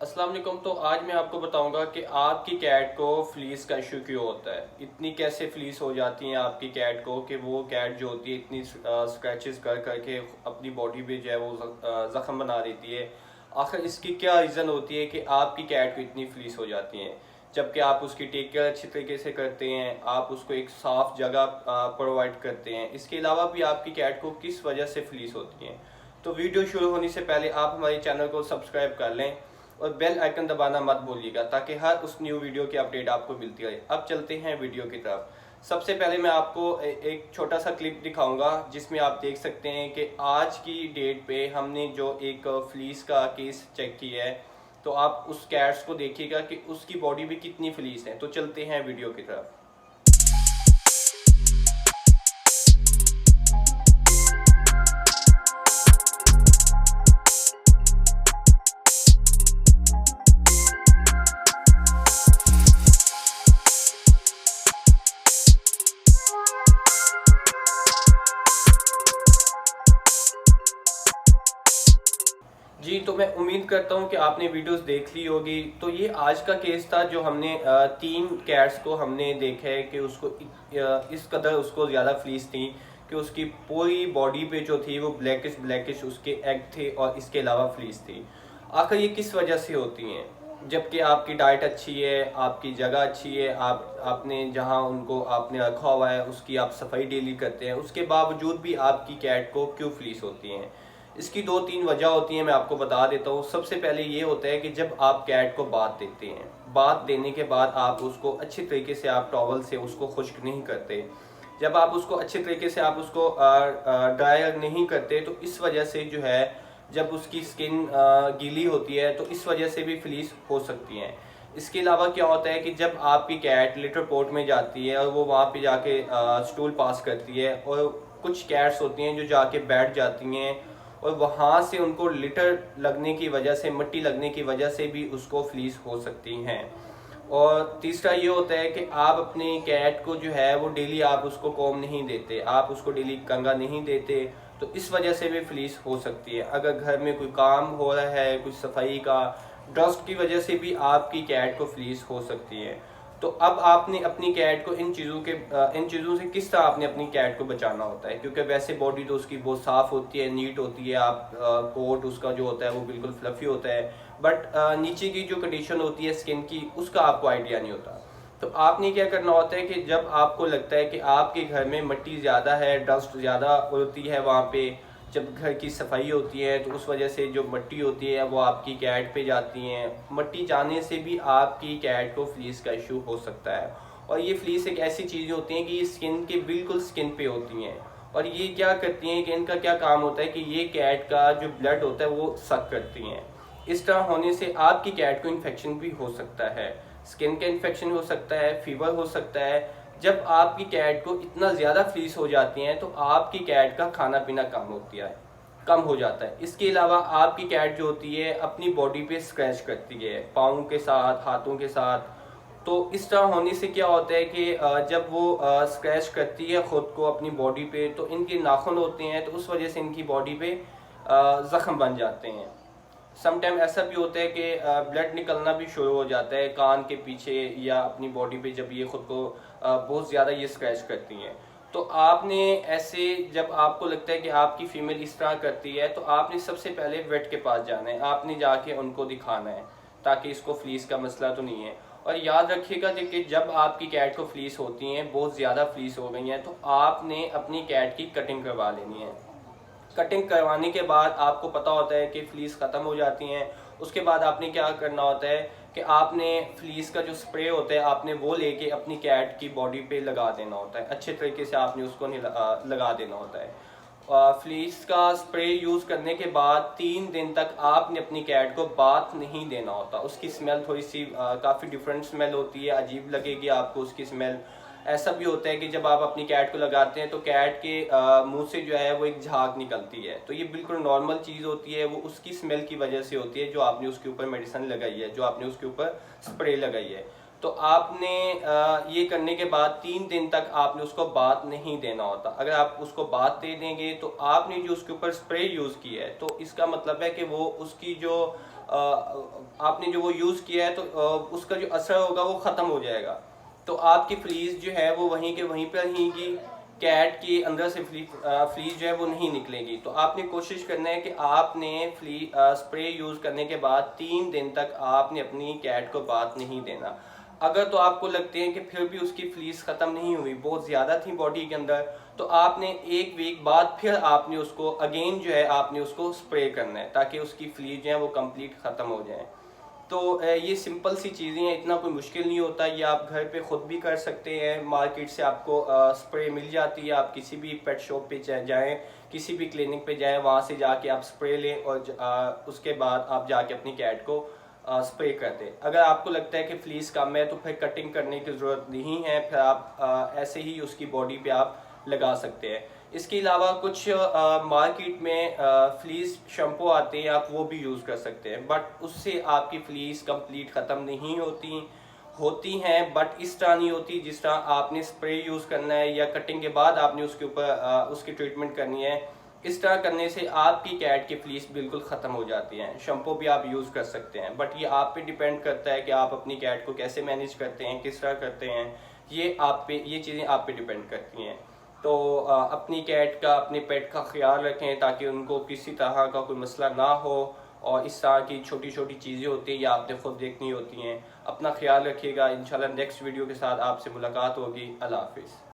अस्सलाम वालेकुम। तो आज मैं आपको बताऊंगा कि आपकी कैट को फ्लीस का इशू क्यों होता है। इतनी कैसे फ्लीस हो जाती हैं आपकी कैट को कि वो कैट जो होती है इतनी स्क्रैचेस कर करके अपनी बॉडी पे जो है वो ज़ख्म बना देती है। आखिर इसकी क्या रीज़न होती है कि आपकी कैट को इतनी फ्लीस हो जाती हैं, जबकि आप उसकी टेक केयर अच्छी तरीके से करते हैं, आप उसको एक साफ़ जगह प्रोवाइड करते हैं। इसके अलावा भी आपकी कैट को किस वजह से फ्लीस होती हैं। तो वीडियो शुरू होने से पहले आप हमारे चैनल को सब्सक्राइब कर लें और बेल आइकन दबाना मत भूलिएगा ताकि हर उस न्यू वीडियो की अपडेट आपको मिलती रहे। अब चलते हैं वीडियो की तरफ। सबसे पहले मैं आपको एक छोटा सा क्लिप दिखाऊंगा जिसमें आप देख सकते हैं कि आज की डेट पे हमने जो एक फ्लीस का केस चेक किया है। तो आप उस कैट्स को देखिएगा कि उसकी बॉडी में कितनी फ्लीस है। तो चलते हैं वीडियो की तरफ। जी, तो मैं उम्मीद करता हूँ कि आपने वीडियोस देख ली होगी। तो ये आज का केस था जो हमने 3 कैट्स को हमने देखा है कि उसको इस कदर उसको ज़्यादा फ्लीस थी कि उसकी पूरी बॉडी पे जो थी वो ब्लैकिश ब्लैकिश उसके एग थे और इसके अलावा फ्लीस थी। आखिर ये किस वजह से होती हैं, जबकि आपकी डाइट अच्छी है, आपकी जगह अच्छी है, आपने जहाँ उनको आपने रखा हुआ है उसकी आप सफाई डेली करते हैं, उसके बावजूद भी आपकी कैट को क्यों फ्लीस होती हैं। इसकी 2-3 वजह होती हैं, मैं आपको बता देता हूँ। सबसे पहले ये होता है कि जब आप कैट को बाथ देते हैं, बाथ देने के बाद आप उसको अच्छी तरीके से आप टॉवल से उसको खुश्क नहीं करते। जब आप उसको अच्छे तरीके से आप उसको ड्राई नहीं करते तो इस वजह से जो है जब उसकी स्किन गीली होती है तो इस वजह से भी फ्लीस हो सकती हैं। इसके अलावा क्या होता है कि जब आपकी कैट लिटर पोर्ट में जाती है और वो वहाँ पे जाके स्टूल पास करती है, और कुछ कैट्स होती हैं जो जाके बैठ जाती हैं और वहाँ से उनको लिटर लगने की वजह से, मिट्टी लगने की वजह से भी उसको फ्लीस हो सकती हैं। और तीसरा ये होता है कि आप अपनी कैट को जो है वो डेली आप उसको कॉम्ब नहीं देते, आप उसको डेली कंघा नहीं देते, तो इस वजह से भी फ्लीस हो सकती है। अगर घर में कोई काम हो रहा है, कुछ सफाई का, डस्ट की वजह से भी आपकी कैट को फ्लीस हो सकती है। तो अब आपने अपनी कैट को इन चीज़ों से किस तरह आपने अपनी कैट को बचाना होता है, क्योंकि वैसे बॉडी तो उसकी बहुत साफ़ होती है, नीट होती है, आप कोट उसका जो होता है वो बिल्कुल फ्लफ़ी होता है, बट नीचे की जो कंडीशन होती है स्किन की उसका आपको आइडिया नहीं होता। तो आपने क्या करना होता है कि जब आपको लगता है कि आपके घर में मिट्टी ज़्यादा है, डस्ट ज़्यादा होती है, वहाँ पे जब घर की सफाई होती है तो उस वजह से जो मिट्टी होती है वो आपकी कैट पे जाती हैं। मिट्टी जाने से भी आपकी कैट को फ्लीस का इशू हो सकता है। और ये फ्लीस एक ऐसी चीज़ होती है कि ये स्किन के बिल्कुल स्किन पे होती हैं, और ये क्या करती हैं कि इनका क्या काम होता है कि ये कैट का जो ब्लड होता है वो सक करती हैं। इस तरह होने से आपकी कैट को इन्फेक्शन भी हो सकता है, स्किन का इन्फेक्शन हो सकता है, फीवर हो सकता है। जब आपकी कैट को इतना ज़्यादा फ्लीस हो जाती हैं तो आपकी कैट का खाना पीना कम हो जाता है। इसके अलावा आपकी कैट जो होती है अपनी बॉडी पे स्क्रैच करती है, पाँव के साथ, हाथों के साथ। तो इस तरह होने से क्या होता है कि जब वो स्क्रैच करती है ख़ुद को अपनी बॉडी पे, तो इनके नाखून होते हैं तो उस वजह से इनकी बॉडी पे ज़ख्म बन जाते हैं। समटाइम ऐसा भी होता है कि ब्लड निकलना भी शुरू हो जाता है कान के पीछे या अपनी बॉडी पे, जब ये खुद को बहुत ज़्यादा ये स्क्रैच करती हैं। तो आपने ऐसे, जब आपको लगता है कि आपकी फ़ीमेल इस तरह करती है तो आपने सबसे पहले वेट के पास जाना है, आपने जाके उनको दिखाना है ताकि इसको फ्लीस का मसला तो नहीं है। और याद रखिएगा कि जब आपकी कैट को फ्लीस होती हैं, बहुत ज़्यादा फ्लीस हो गई हैं, तो आपने अपनी कैट की कटिंग करवा लेनी है। कटिंग करवाने के बाद आपको पता होता है कि फ्लीस ख़त्म हो जाती हैं। उसके बाद आपने क्या करना होता है कि आपने फ्लीस का जो स्प्रे होता है आपने वो लेके अपनी कैट की बॉडी पे लगा देना होता है। अच्छे तरीके से आपने उसको लगा देना होता है। फ्लीस का स्प्रे यूज़ करने के बाद 3 दिन तक आपने अपनी कैट को बाथ नहीं देना होता। उसकी स्मेल थोड़ी सी काफ़ी डिफरेंट स्मेल होती है, अजीब लगेगी आपको उसकी स्मेल। ऐसा भी होता है कि जब आप अपनी कैट को लगाते हैं तो कैट के मुंह से जो है वो एक झाग निकलती है, तो ये बिल्कुल नॉर्मल चीज़ होती है। वो उसकी स्मेल की वजह से होती है जो आपने उसके ऊपर मेडिसिन लगाई है, जो आपने उसके ऊपर स्प्रे लगाई है। तो आपने ये करने के बाद 3 दिन तक आपने उसको बाथ नहीं देना होता। अगर आप उसको बाथ दे देंगे तो आपने जो उसके ऊपर स्प्रे यूज़ की है तो इसका मतलब है कि वो उसकी जो आपने जो वो यूज़ किया है तो उसका जो असर होगा वो ख़त्म हो जाएगा। तो आपकी फ्लीस जो है वो वहीं के वहीं पर रहेंगी, कैट के अंदर से फ्लीस जो है वो नहीं निकलेगी। तो आपने कोशिश करना है कि आपने स्प्रे यूज़ करने के बाद 3 दिन तक आपने अपनी कैट को बाथ नहीं देना। अगर तो आपको लगते हैं कि फिर भी उसकी फ्लीस ख़त्म नहीं हुई, बहुत ज़्यादा थी बॉडी के अंदर, तो आपने 1 वीक बाद फिर आपने उसको अगेन जो है आपने उसको स्प्रे करना है, ताकि उसकी फ्लीस जो है वो कंप्लीट ख़त्म हो जाए। तो ये सिंपल सी चीज़ें हैं, इतना कोई मुश्किल नहीं होता, ये आप घर पे ख़ुद भी कर सकते हैं। मार्केट से आपको स्प्रे मिल जाती है, आप किसी भी पेट शॉप पे जाएँ, किसी भी क्लिनिक पे जाएँ, वहाँ से जाके आप स्प्रे लें और उसके बाद आप जाके अपनी कैट को स्प्रे कर दें। अगर आपको लगता है कि फ्लीस कम है तो फिर कटिंग करने की ज़रूरत नहीं है, फिर आप ऐसे ही उसकी बॉडी पे आप लगा सकते हैं। इसके अलावा कुछ मार्केट में फ्लीस शैम्पू आते हैं, आप वो भी यूज़ कर सकते हैं, बट उससे आपकी फ्लीस कंप्लीट ख़त्म नहीं होती हैं, बट इस तरह नहीं होती जिस तरह आपने स्प्रे यूज़ करना है या कटिंग के बाद आपने उसके ऊपर उसकी ट्रीटमेंट करनी है। इस तरह करने से आपकी कैट की फ्लीस बिल्कुल ख़त्म हो जाती हैं। शैम्पू भी आप यूज़ कर सकते हैं, बट ये आप पे डिपेंड करता है कि आप अपनी कैट को कैसे मैनेज करते हैं, किस तरह करते हैं। ये चीज़ें आप पे डिपेंड करती हैं। तो अपनी कैट का, अपने पेट का ख्याल रखें ताकि उनको किसी तरह का कोई मसला ना हो, और इस तरह की छोटी छोटी चीज़ें होती हैं, ये आपने खुद देखनी होती हैं। अपना ख्याल रखिएगा। इंशाल्लाह नेक्स्ट वीडियो के साथ आपसे मुलाकात होगी। अल्लाह हाफिज़।